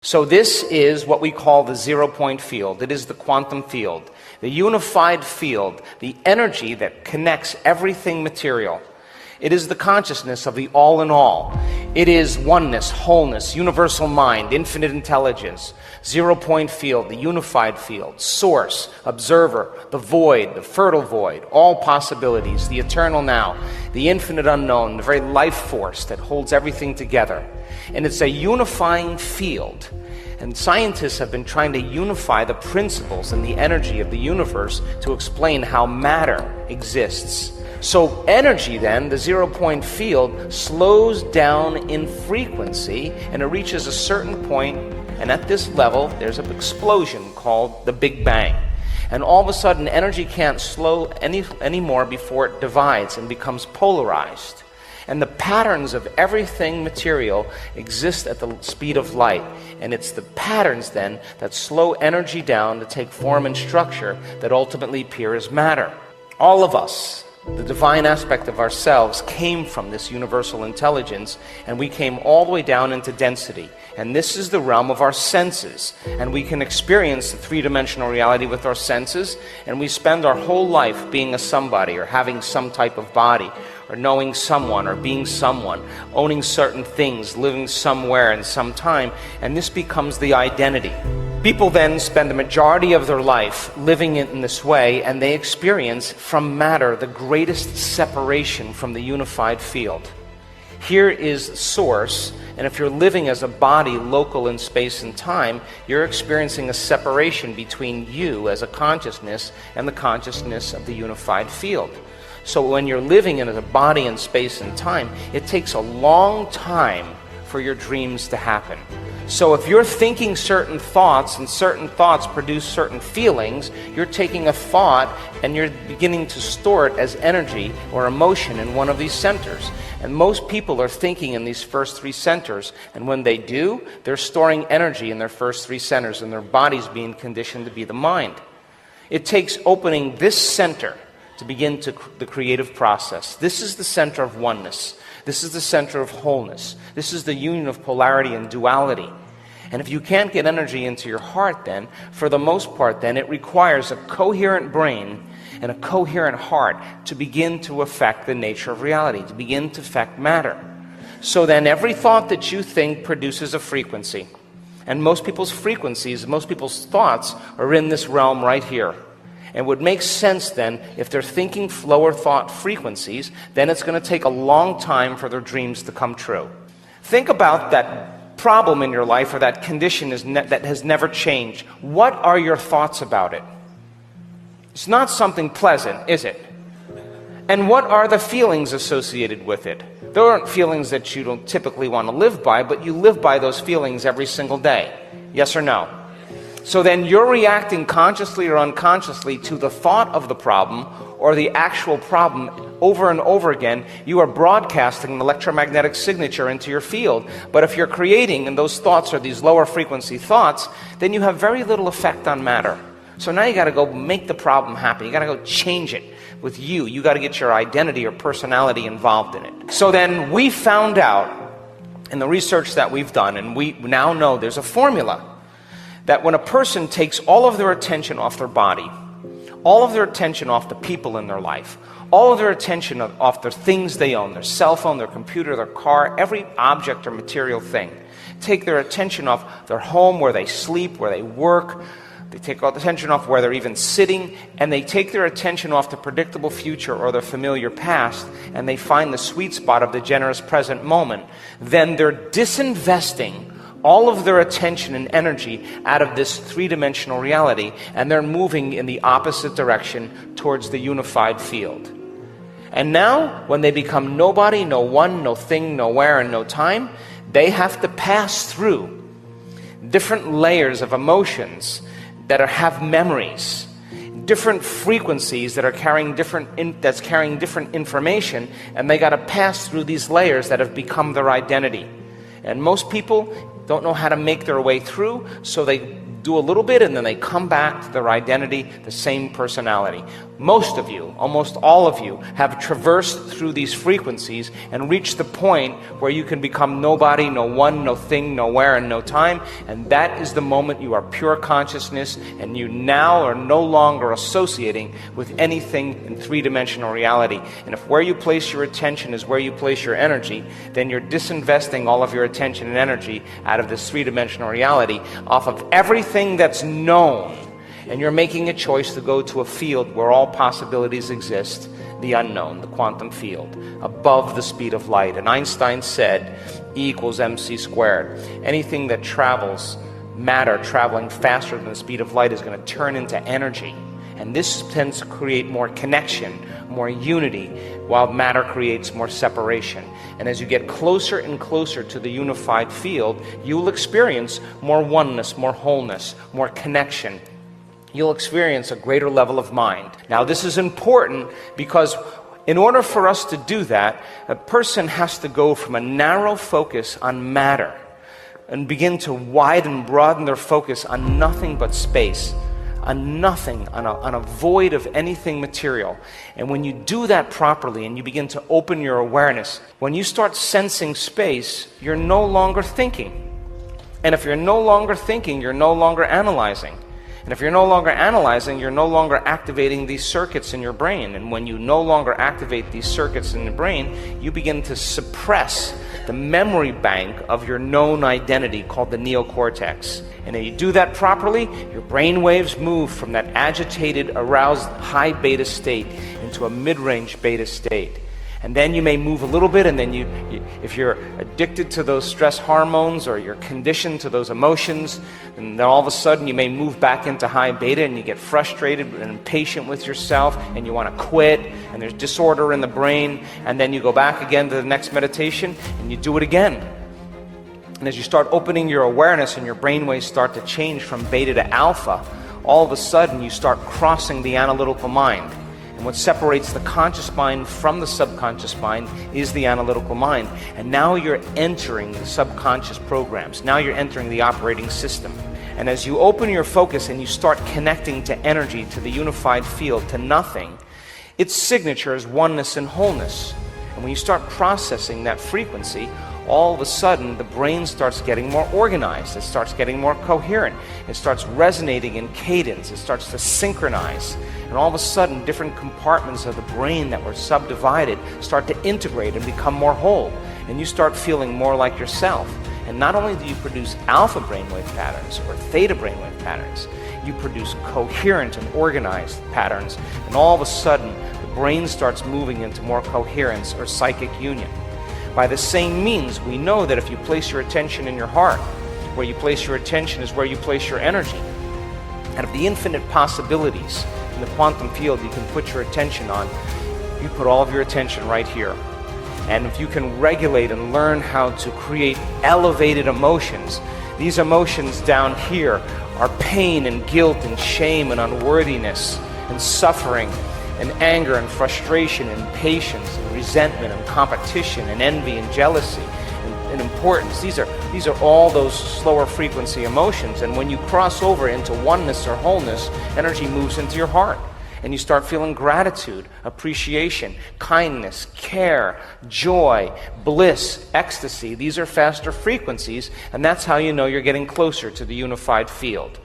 So this is what we call the 0-point field. It is the quantum field, the unified field, the energy that connects everything material. It is the consciousness of the all in all. It is oneness, wholeness, universal mind, infinite intelligence, 0-point field, the unified field, source, observer, the void, the fertile void, all possibilities, the eternal now, the infinite unknown, the very life force that holds everything together. And it's a unifying field. And scientists have been trying to unify the principles and the energy of the universe to explain how matter exists. So energy then, the 0-point field, slows down in frequency and it reaches a certain point, and at this level there's an explosion called the Big Bang. And all of a sudden energy can't slow anymore before it divides and becomes polarized. And the patterns of everything material exist at the speed of light. And it's the patterns then that slow energy down to take form and structure that ultimately appear as matter. All of us, the divine aspect of ourselves, came from this universal intelligence, and we came all the way down into density. And this is the realm of our senses. And we can experience the three-dimensional reality with our senses, and we spend our whole life being a somebody, or having some type of body, or knowing someone, or being someone, owning certain things, living somewhere in some time, and this becomes the identity. People then spend the majority of their life living in this way, and they experience from matter the greatest separation from the unified field. Here is source, and if you're living as a body local in space and time, you're experiencing a separation between you as a consciousness and the consciousness of the unified field. So when you're living in a body in space and time, it takes a long time for your dreams to happen. So if you're thinking certain thoughts and certain thoughts produce certain feelings, you're taking a thought and you're beginning to store it as energy or emotion in one of these centers. And most people are thinking in these first three centers, and when they do, they're storing energy in their first three centers, and their body's being conditioned to be the mind. It takes opening this center to begin the creative process. This is the center of oneness. This is the center of wholeness. This is the union of polarity and duality. And if you can't get energy into your heart then, for the most part then, it requires a coherent brain and a coherent heart to begin to affect the nature of reality, to begin to affect matter. So then every thought that you think produces a frequency. And most people's frequencies, most people's thoughts are in this realm right here. And it would make sense then, if they're thinking lower thought frequencies, then it's going to take a long time for their dreams to come true. Think about that problem in your life, or that condition that has never changed. What are your thoughts about it? It's not something pleasant, is it? And what are the feelings associated with it? There aren't feelings that you don't typically want to live by, but you live by those feelings every single day. Yes or no? So then you're reacting consciously or unconsciously to the thought of the problem or the actual problem over and over again. You are broadcasting an electromagnetic signature into your field. But if you're creating, and those thoughts are these lower frequency thoughts, then you have very little effect on matter. So now you got to go make the problem happen. You got to go change it with you. You got to get your identity or personality involved in it. So then we found out in the research that we've done, and we now know there's a formula, that when a person takes all of their attention off their body, all of their attention off the people in their life, all of their attention off the things they own, their cell phone, their computer, their car, every object or material thing, take their attention off their home, where they sleep, where they work, they take all the attention off where they're even sitting, and they take their attention off the predictable future or their familiar past, and they find the sweet spot of the generous present moment, then they're disinvesting all of their attention and energy out of this three-dimensional reality, and they're moving in the opposite direction towards the unified field. And now, when they become nobody, no one, no thing, nowhere, and no time, they have to pass through different layers of emotions that have memories, different frequencies that are carrying different information, and they got to pass through these layers that have become their identity. And most people don't know how to make their way through, so they do a little bit and then they come back to their identity, the same personality. Most of you, almost all of you, have traversed through these frequencies and reached the point where you can become nobody, no one, no thing, nowhere, and no time. And that is the moment you are pure consciousness, and you now are no longer associating with anything in three-dimensional reality. And if where you place your attention is where you place your energy, then you're disinvesting all of your attention and energy out of this three-dimensional reality off of everything that's known. And you're making a choice to go to a field where all possibilities exist, the unknown, the quantum field, above the speed of light. And Einstein said, E equals mc squared. Anything that travels, matter traveling faster than the speed of light, is going to turn into energy. And this tends to create more connection, more unity, while matter creates more separation. And as you get closer and closer to the unified field, you will experience more oneness, more wholeness, more connection. You'll experience a greater level of mind. Now, this is important because in order for us to do that, a person has to go from a narrow focus on matter and begin to widen, broaden their focus on nothing but space, on nothing, on a void of anything material. And when you do that properly and you begin to open your awareness, when you start sensing space, you're no longer thinking. And if you're no longer thinking, you're no longer analyzing. And if you're no longer analyzing, you're no longer activating these circuits in your brain. And when you no longer activate these circuits in the brain, you begin to suppress the memory bank of your known identity called the neocortex. And if you do that properly, your brain waves move from that agitated, aroused, high beta state into a mid-range beta state. And then you may move a little bit, and then if you're addicted to those stress hormones or you're conditioned to those emotions, and then all of a sudden you may move back into high beta and you get frustrated and impatient with yourself and you want to quit, and there's disorder in the brain, and then you go back again to the next meditation and you do it again. And as you start opening your awareness and your brainwaves start to change from beta to alpha, all of a sudden you start crossing the analytical mind. And what separates the conscious mind from the subconscious mind is the analytical mind. And now you're entering the subconscious programs. Now you're entering the operating system. And as you open your focus and you start connecting to energy, to the unified field, to nothing, its signature is oneness and wholeness. And when you start processing that frequency, all of a sudden the brain starts getting more organized. It starts getting more coherent. It starts resonating in cadence. It starts to synchronize. And all of a sudden, different compartments of the brain that were subdivided start to integrate and become more whole. And you start feeling more like yourself. And not only do you produce alpha brainwave patterns or theta brainwave patterns, you produce coherent and organized patterns. And all of a sudden, the brain starts moving into more coherence or psychic union. By the same means, we know that if you place your attention in your heart, where you place your attention is where you place your energy. Out of the infinite possibilities in the quantum field you can put your attention on, you put all of your attention right here. And if you can regulate and learn how to create elevated emotions, these emotions down here are pain and guilt and shame and unworthiness and suffering and anger and frustration and patience and resentment and competition and envy and jealousy and importance. These are all those slower frequency emotions. And when you cross over into oneness or wholeness, energy moves into your heart. And you start feeling gratitude, appreciation, kindness, care, joy, bliss, ecstasy. These are faster frequencies, and that's how you know you're getting closer to the unified field.